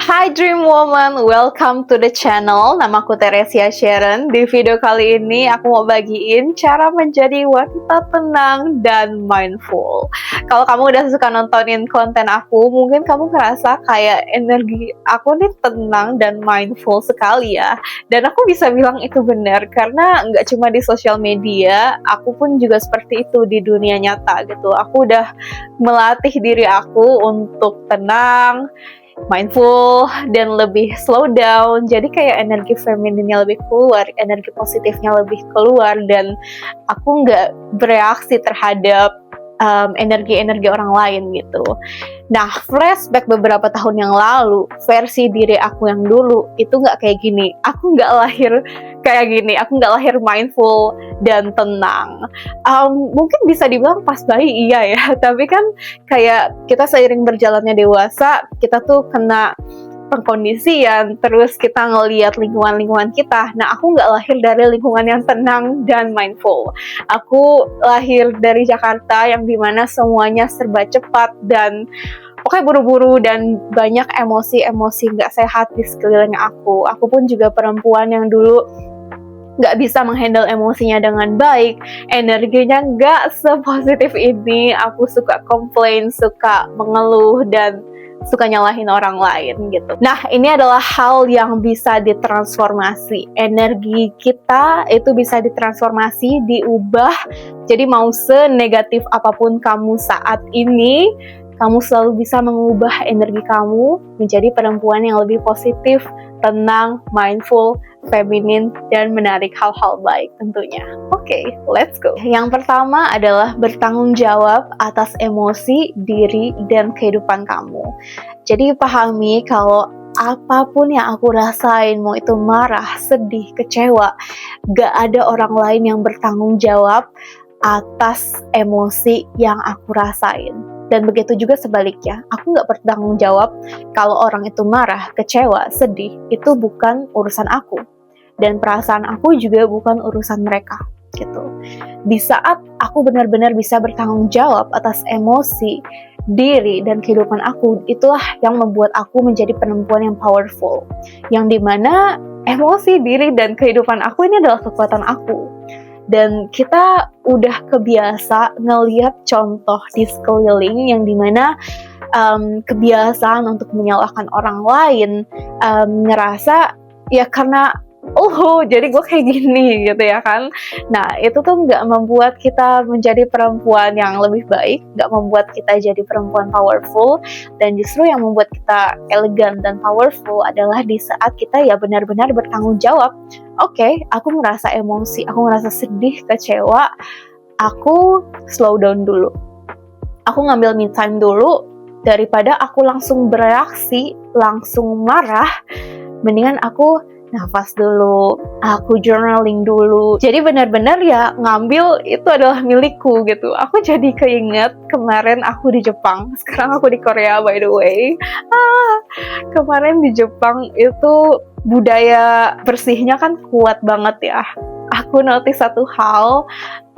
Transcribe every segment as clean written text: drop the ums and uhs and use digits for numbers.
Hai Dream Woman, welcome to the channel. Namaku Teresia Sharon. Di video kali ini aku mau bagiin cara menjadi wanita tenang dan mindful. Kalau kamu udah suka nontonin konten aku, mungkin kamu ngerasa kayak energi aku nih tenang dan mindful sekali ya. Dan aku bisa bilang itu benar karena nggak cuma di sosial media, aku pun juga seperti itu di dunia nyata gitu. Aku udah melatih diri aku untuk tenang, mindful, dan lebih slow down. Jadi kayak energi femininnya lebih keluar, energi positifnya lebih keluar, dan aku nggak bereaksi terhadap energi-energi orang lain gitu. Nah, flashback beberapa tahun yang lalu, versi diri aku yang dulu itu nggak kayak gini. Aku nggak lahir kayak gini. Aku nggak lahir mindful dan tenang. Mungkin bisa dibilang pas bayi iya ya, tapi kan kayak kita seiring berjalannya dewasa, kita tuh kena pengkondisian, terus kita ngelihat lingkungan-lingkungan kita. Nah, aku nggak lahir dari lingkungan yang tenang dan mindful. Aku lahir dari Jakarta yang dimana semuanya serba cepat dan oke, buru-buru dan banyak emosi-emosi nggak sehat di sekeliling aku. Aku pun juga perempuan yang dulu nggak bisa menghandle emosinya dengan baik, energinya nggak sepositif ini. Aku suka komplain, suka mengeluh, dan suka nyalahin orang lain gitu. Nah, ini adalah hal yang bisa ditransformasi. Energi kita itu bisa ditransformasi, diubah. Jadi mau senegatif apapun kamu saat ini, kamu selalu bisa mengubah energi kamu menjadi perempuan yang lebih positif, tenang, mindful, feminin, dan menarik hal-hal baik tentunya. Oke, let's go. Yang pertama adalah bertanggung jawab atas emosi, diri, dan kehidupan kamu. Jadi pahami kalau apapun yang aku rasain, mau itu marah, sedih, kecewa, gak ada orang lain yang bertanggung jawab atas emosi yang aku rasain. Dan begitu juga sebaliknya, aku gak bertanggung jawab kalau orang itu marah, kecewa, sedih, itu bukan urusan aku. Dan perasaan aku juga bukan urusan mereka, gitu. Di saat aku benar-benar bisa bertanggung jawab atas emosi, diri, dan kehidupan aku, itulah yang membuat aku menjadi perempuan yang powerful. Yang dimana emosi, diri, dan kehidupan aku ini adalah kekuatan aku. Dan kita udah kebiasa ngelihat contoh di sekeliling yang dimana kebiasaan untuk menyalahkan orang lain, ngerasa ya karena jadi gue kayak gini gitu ya kan. Nah, itu tuh nggak membuat kita menjadi perempuan yang lebih baik, nggak membuat kita jadi perempuan powerful, dan justru yang membuat kita elegan dan powerful adalah di saat kita ya benar-benar bertanggung jawab. Oke, aku ngerasa emosi, aku ngerasa sedih, kecewa, aku slow down dulu. Aku ngambil me time dulu, daripada aku langsung bereaksi, langsung marah, mendingan aku nafas dulu, aku journaling dulu. Jadi benar-benar ya ngambil itu adalah milikku gitu. Aku jadi keinget kemarin aku di Jepang, sekarang aku di Korea by the way. Kemarin di Jepang itu budaya bersihnya kan kuat banget ya. Aku notice satu hal,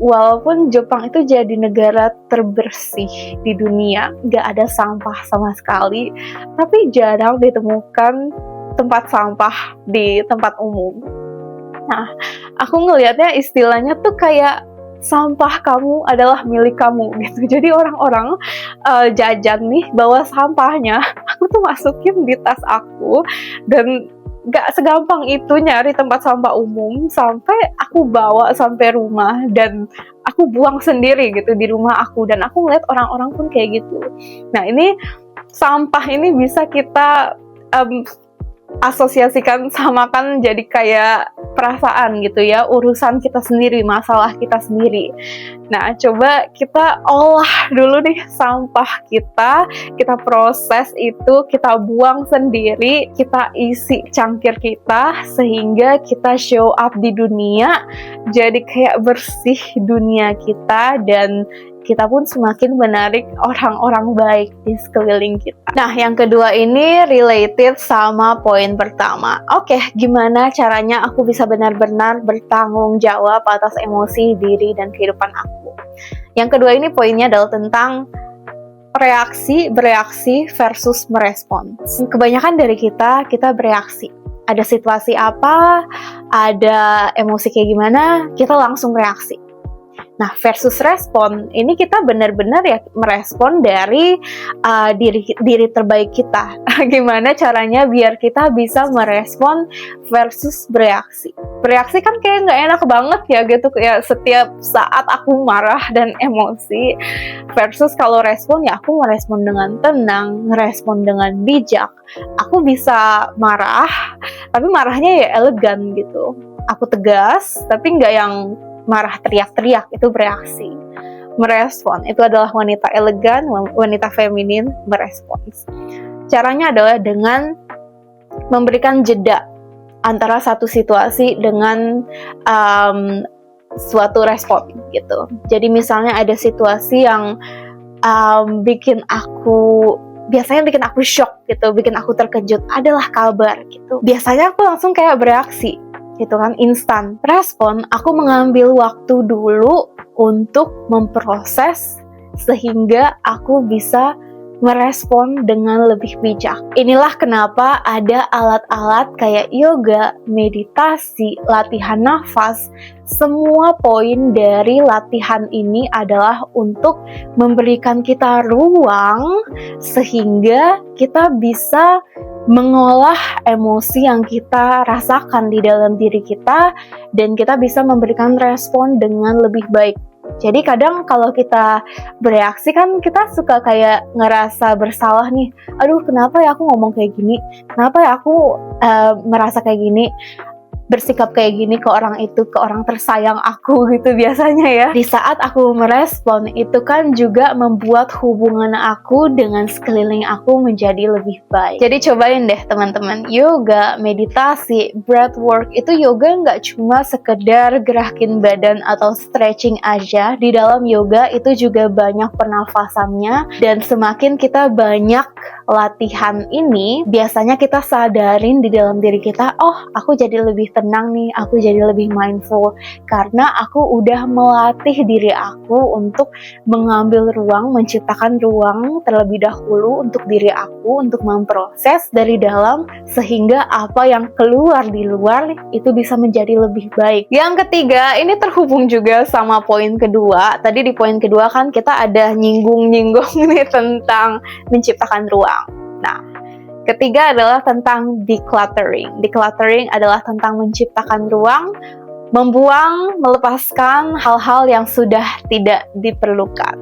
walaupun Jepang itu jadi negara terbersih di dunia, gak ada sampah sama sekali, tapi jarang ditemukan tempat sampah di tempat umum. Nah, aku ngelihatnya istilahnya tuh kayak sampah kamu adalah milik kamu gitu. Jadi orang-orang jajan nih bawa sampahnya, aku tuh masukin di tas aku, dan gak segampang itu nyari tempat sampah umum, sampai aku bawa sampai rumah dan aku buang sendiri gitu di rumah aku. Dan aku ngeliat orang-orang pun kayak gitu. Nah, ini sampah ini bisa kita asosiasikan, samakan jadi kayak perasaan gitu ya, urusan kita sendiri, masalah kita sendiri. Nah, coba kita olah dulu nih sampah kita proses itu, kita buang sendiri, kita isi cangkir kita, sehingga kita show up di dunia, jadi kayak bersih dunia kita, dan kita pun semakin menarik orang-orang baik di sekeliling kita. Nah, yang kedua ini related sama poin pertama. Oke, gimana caranya aku bisa benar-benar bertanggung jawab atas emosi, diri, dan kehidupan aku? Yang kedua ini poinnya adalah tentang bereaksi versus merespons. Kebanyakan dari kita bereaksi. Ada situasi apa, ada emosi kayak gimana, kita langsung reaksi. Nah, versus respon, ini kita benar-benar ya merespon dari diri terbaik kita. Gimana caranya biar kita bisa merespon versus bereaksi. Bereaksi kan kayak nggak enak banget ya gitu, kayak setiap saat aku marah dan emosi. Versus kalau respon ya aku merespon dengan tenang, merespon dengan bijak. Aku bisa marah, tapi marahnya ya elegan gitu. Aku tegas, tapi nggak yang marah teriak-teriak, itu bereaksi. Merespon, itu adalah wanita elegan, wanita feminin merespons. Caranya adalah dengan memberikan jeda antara satu situasi dengan suatu respon gitu. Jadi misalnya ada situasi yang biasanya bikin aku shock gitu, bikin aku terkejut, adalah kabar gitu. Biasanya aku langsung kayak bereaksi gitu kan, instan. Respon, aku mengambil waktu dulu untuk memproses sehingga aku bisa merespon dengan lebih bijak. Inilah kenapa ada alat-alat kayak yoga, meditasi, latihan nafas. Semua poin dari latihan ini adalah untuk memberikan kita ruang sehingga kita bisa mengolah emosi yang kita rasakan di dalam diri kita, dan kita bisa memberikan respon dengan lebih baik. Jadi kadang kalau kita bereaksi kan kita suka kayak ngerasa bersalah nih, aduh kenapa ya aku ngomong kayak gini, kenapa ya aku merasa kayak gini, bersikap kayak gini ke orang itu, ke orang tersayang aku gitu biasanya ya. Di saat aku merespon, itu kan juga membuat hubungan aku dengan sekeliling aku menjadi lebih baik. Jadi cobain deh teman-teman, yoga, meditasi, breathwork, itu yoga nggak cuma sekedar gerakin badan atau stretching aja. Di dalam yoga itu juga banyak pernafasannya, dan semakin kita banyak latihan ini, biasanya kita sadarin di dalam diri kita, oh aku jadi lebih tenang nih, aku jadi lebih mindful karena aku udah melatih diri aku untuk mengambil ruang, menciptakan ruang terlebih dahulu untuk diri aku untuk memproses dari dalam, sehingga apa yang keluar di luar itu bisa menjadi lebih baik. Yang ketiga, ini terhubung juga sama poin kedua. Tadi di poin kedua kan kita ada nyinggung-nyinggung nih tentang menciptakan ruang. Nah, ketiga adalah tentang decluttering. Decluttering adalah tentang menciptakan ruang, membuang, melepaskan hal-hal yang sudah tidak diperlukan.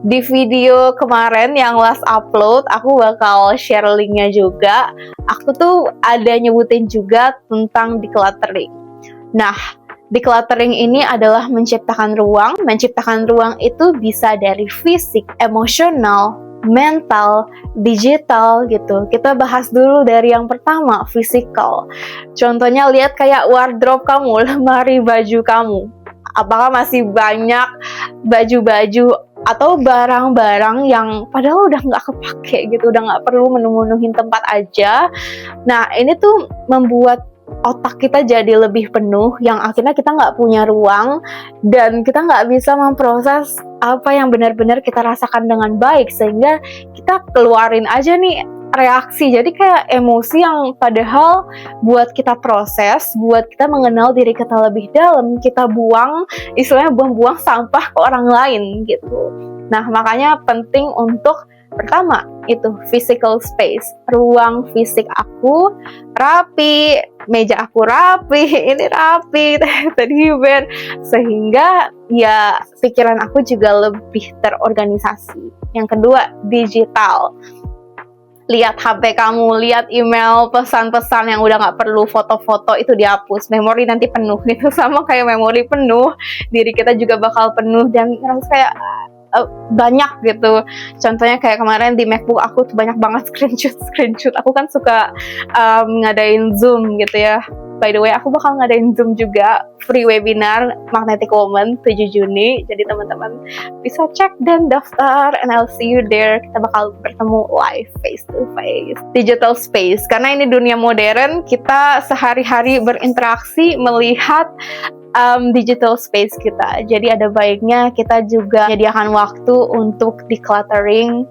Di video kemarin yang last upload, aku bakal share linknya juga. Aku tuh ada nyebutin juga tentang decluttering. Nah, decluttering ini adalah menciptakan ruang. Menciptakan ruang itu bisa dari fisik, emosional, mental, digital gitu. Kita bahas dulu dari yang pertama, physical. Contohnya lihat kayak wardrobe kamu, lemari baju kamu. Apakah masih banyak baju-baju atau barang-barang yang padahal udah nggak kepake gitu, udah nggak perlu menuhin tempat aja. Nah, ini tuh membuat otak kita jadi lebih penuh, yang akhirnya kita nggak punya ruang dan kita nggak bisa memproses apa yang benar-benar kita rasakan dengan baik, sehingga kita keluarin aja nih reaksi. Jadi kayak emosi yang padahal buat kita proses, buat kita mengenal diri kita lebih dalam, kita buang, istilahnya buang-buang sampah ke orang lain gitu. Nah, makanya penting untuk pertama itu physical space, ruang fisik aku rapi, meja aku rapi, ini rapi, tadi ber, sehingga ya pikiran aku juga lebih terorganisasi. Yang kedua, digital. Lihat HP kamu, lihat email, pesan-pesan yang udah nggak perlu, foto-foto itu dihapus, memori nanti penuh gitu. Sama kayak memori penuh, diri kita juga bakal penuh dan ngerasa kayak banyak gitu. Contohnya kayak kemarin di MacBook aku tuh banyak banget screenshot. Aku kan suka ngadain Zoom gitu ya. By the way, aku bakal ngadain Zoom juga, free webinar Magnetic Woman 7 Juni. Jadi teman-teman bisa cek dan daftar, and I'll see you there. Kita bakal bertemu live, face to face. Digital space, karena ini dunia modern, kita sehari-hari berinteraksi melihat digital space kita. Jadi ada baiknya kita juga menyediakan waktu untuk decluttering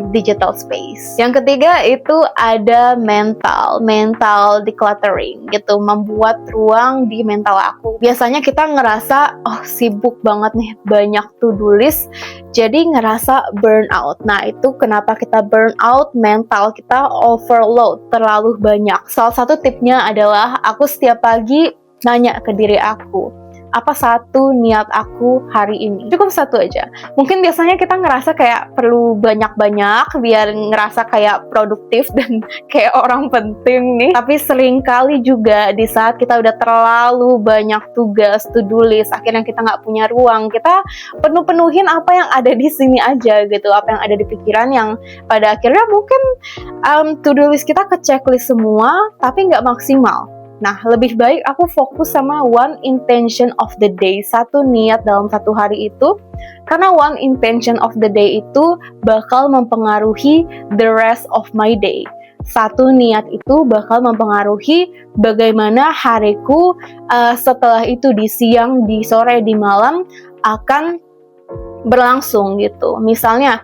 digital space. Yang ketiga itu ada mental decluttering gitu, membuat ruang di mental aku. Biasanya kita ngerasa sibuk banget nih, banyak to-do list, jadi ngerasa burnout. Nah, itu kenapa kita burnout, mental kita overload, terlalu banyak. Salah satu tipnya adalah aku setiap pagi nanya ke diri aku, apa satu niat aku hari ini? Cukup satu aja. Mungkin biasanya kita ngerasa kayak perlu banyak-banyak biar ngerasa kayak produktif dan kayak orang penting nih. Tapi seringkali juga di saat kita udah terlalu banyak tugas, to-do list, akhirnya kita nggak punya ruang, kita penuhin apa yang ada di sini aja gitu, apa yang ada di pikiran, yang pada akhirnya mungkin to-do list kita ke checklist semua, tapi nggak maksimal. Nah, lebih baik aku fokus sama one intention of the day, satu niat dalam satu hari itu, karena one intention of the day itu bakal mempengaruhi the rest of my day. Satu niat itu bakal mempengaruhi bagaimana hariku setelah itu, di siang, di sore, di malam akan berlangsung gitu. Misalnya,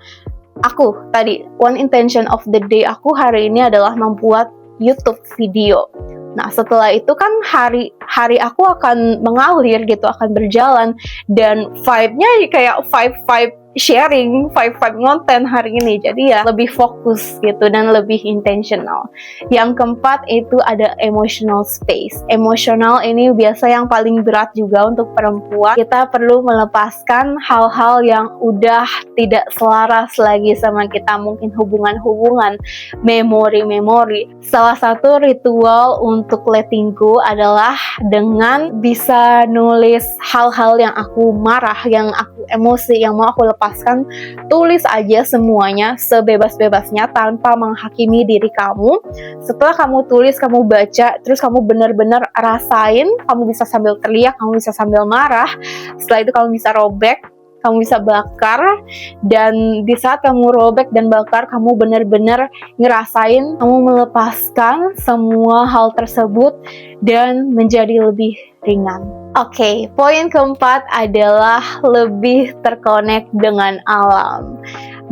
aku tadi, one intention of the day aku hari ini adalah membuat YouTube video. Nah, setelah itu kan hari aku akan mengalir gitu, akan berjalan, dan vibe-nya kayak vibe sharing, vibe konten hari ini. Jadi ya lebih fokus gitu dan lebih intentional. Yang keempat itu ada emotional space. Emotional ini biasa yang paling berat juga untuk perempuan. Kita perlu melepaskan hal-hal yang udah tidak selaras lagi sama kita, mungkin hubungan-hubungan, memori-memori. Salah satu ritual untuk letting go adalah dengan bisa nulis hal-hal yang aku marah, yang aku emosi, yang mau aku lepaskan. Tulis aja semuanya sebebas-bebasnya tanpa menghakimi diri kamu. Setelah kamu tulis, kamu baca, terus kamu benar-benar rasain, kamu bisa sambil teriak, kamu bisa sambil marah. Setelah itu kamu bisa robek, kamu bisa bakar, dan di saat kamu robek dan bakar, kamu benar-benar ngerasain, kamu melepaskan semua hal tersebut dan menjadi lebih ringan. Oke, poin keempat adalah lebih terkonek dengan alam.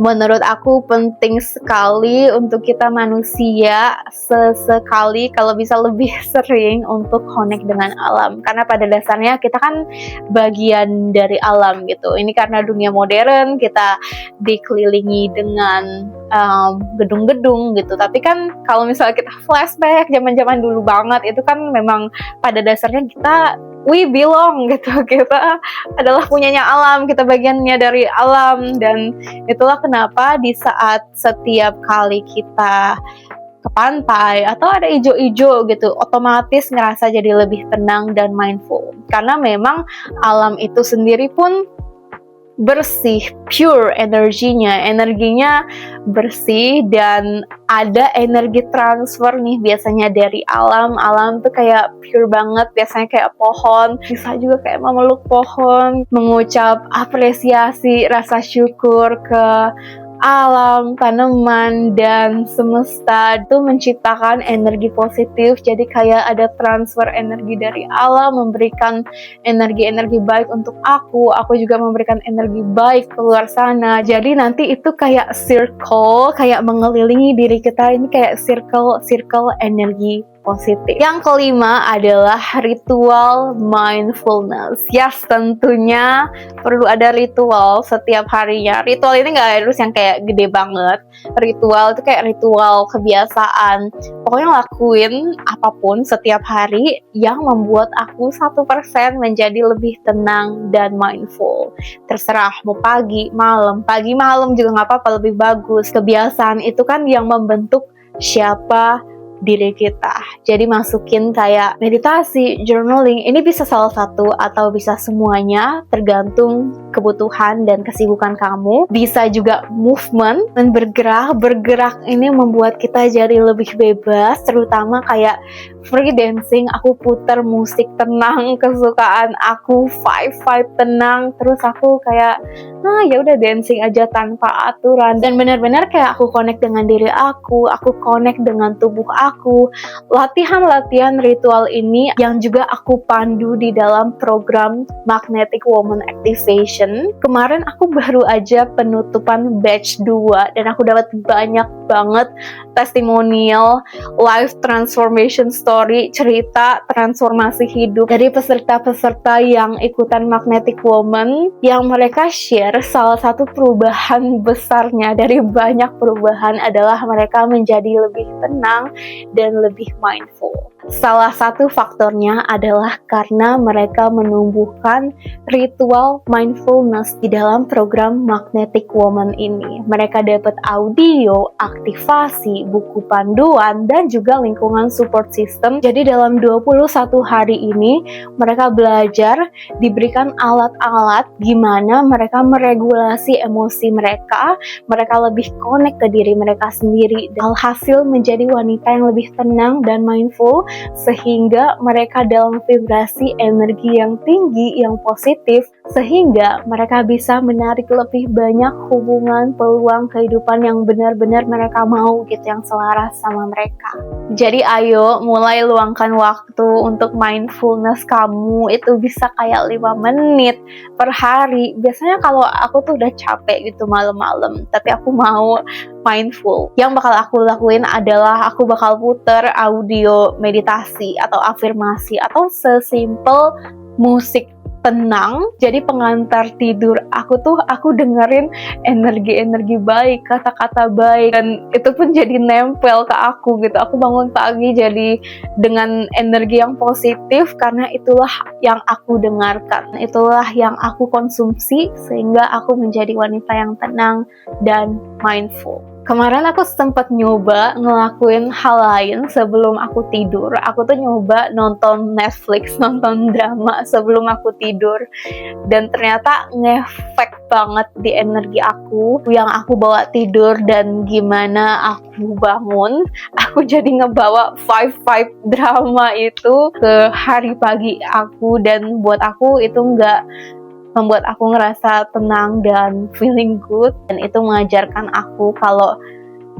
Menurut aku penting sekali untuk kita manusia sesekali, kalau bisa lebih sering, untuk connect dengan alam. Karena pada dasarnya kita kan bagian dari alam gitu. Ini karena dunia modern, kita dikelilingi dengan gedung-gedung gitu. Tapi kan kalau misalnya kita flashback zaman-zaman dulu banget, itu kan memang pada dasarnya kita we belong gitu, kita adalah punyanya alam, kita bagiannya dari alam. Dan itulah kenapa di saat setiap kali kita ke pantai atau ada ijo-ijo gitu, otomatis ngerasa jadi lebih tenang dan mindful, karena memang alam itu sendiri pun bersih, pure energinya bersih, dan ada energi transfer nih biasanya dari alam tuh kayak pure banget, biasanya kayak pohon, bisa juga kayak memeluk pohon, mengucap apresiasi, rasa syukur ke alam, tanaman, dan semesta. Itu menciptakan energi positif, jadi kayak ada transfer energi dari alam, memberikan energi-energi baik untuk aku juga memberikan energi baik keluar sana. Jadi nanti itu kayak circle, kayak mengelilingi diri kita, ini kayak circle energi positif. Yang kelima adalah ritual mindfulness. Yes, tentunya perlu ada ritual setiap harinya. Ritual ini nggak harus yang kayak gede banget. Ritual itu kayak ritual kebiasaan. Pokoknya lakuin apapun setiap hari yang membuat aku 1% menjadi lebih tenang dan mindful. Terserah mau pagi, malam juga nggak apa-apa, lebih bagus. Kebiasaan itu kan yang membentuk siapa diri kita. Jadi masukin kayak meditasi, journaling, ini bisa salah satu atau bisa semuanya, tergantung kebutuhan dan kesibukan kamu. Bisa juga movement dan bergerak ini membuat kita jadi lebih bebas, terutama kayak free dancing. Aku putar musik tenang kesukaan aku, vibe tenang, terus aku kayak ya udah dancing aja tanpa aturan, dan benar-benar kayak aku connect dengan diri aku connect dengan tubuh aku. Latihan ritual ini yang juga aku pandu di dalam program Magnetic Woman Activation Transformation. Kemarin aku baru aja penutupan batch 2 dan aku dapat banyak banget testimonial, life transformation story, cerita transformasi hidup dari peserta-peserta yang ikutan Magnetic Woman, yang mereka share salah satu perubahan besarnya dari banyak perubahan adalah mereka menjadi lebih tenang dan lebih mindful. Salah satu faktornya adalah karena mereka menumbuhkan ritual mindfulness di dalam program Magnetic Woman ini. Mereka dapat audio, aktivasi, buku panduan, dan juga lingkungan support system. Jadi dalam 21 hari ini, mereka belajar, diberikan alat-alat gimana mereka meregulasi emosi mereka lebih connect ke diri mereka sendiri, dan alhasil menjadi wanita yang lebih tenang dan mindful, sehingga mereka dalam vibrasi energi yang tinggi, yang positif, sehingga mereka bisa menarik lebih banyak hubungan, peluang kehidupan yang benar-benar mereka mau gitu, yang selaras sama mereka. Jadi ayo mulai luangkan waktu untuk mindfulness kamu, itu bisa kayak 5 menit per hari. Biasanya kalau aku tuh udah capek gitu malam-malam, tapi aku mau mindful. Yang bakal aku lakuin adalah aku bakal puter audio meditasi atau afirmasi atau sesimpel musik tenang. Jadi pengantar tidur aku dengerin energi-energi baik, kata-kata baik, dan itu pun jadi nempel ke aku gitu. Aku bangun pagi jadi dengan energi yang positif karena itulah yang aku dengarkan, itulah yang aku konsumsi, sehingga aku menjadi wanita yang tenang dan mindful. Kemarin aku sempat nyoba ngelakuin hal lain sebelum aku tidur. Aku tuh nyoba nonton Netflix, nonton drama sebelum aku tidur. Dan ternyata ngefek banget di energi aku, yang aku bawa tidur dan gimana aku bangun. Aku jadi ngebawa vibe drama itu ke hari pagi aku, dan buat aku itu nggak membuat aku ngerasa tenang dan feeling good. Dan itu mengajarkan aku kalau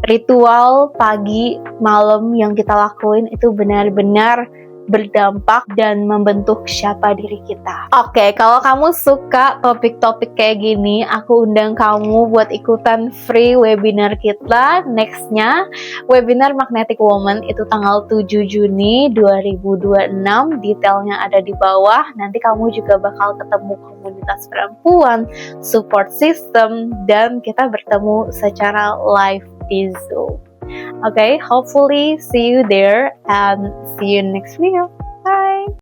ritual pagi malam yang kita lakuin itu benar-benar berdampak dan membentuk siapa diri kita. Oke, kalau kamu suka topik-topik kayak gini, aku undang kamu buat ikutan free webinar kita. Nextnya, webinar Magnetic Woman itu tanggal 7 Juni 2026. Detailnya ada di bawah. Nanti kamu juga bakal ketemu komunitas perempuan, support system, dan kita bertemu secara live di Zoom. Okay, hopefully see you there and see you next video.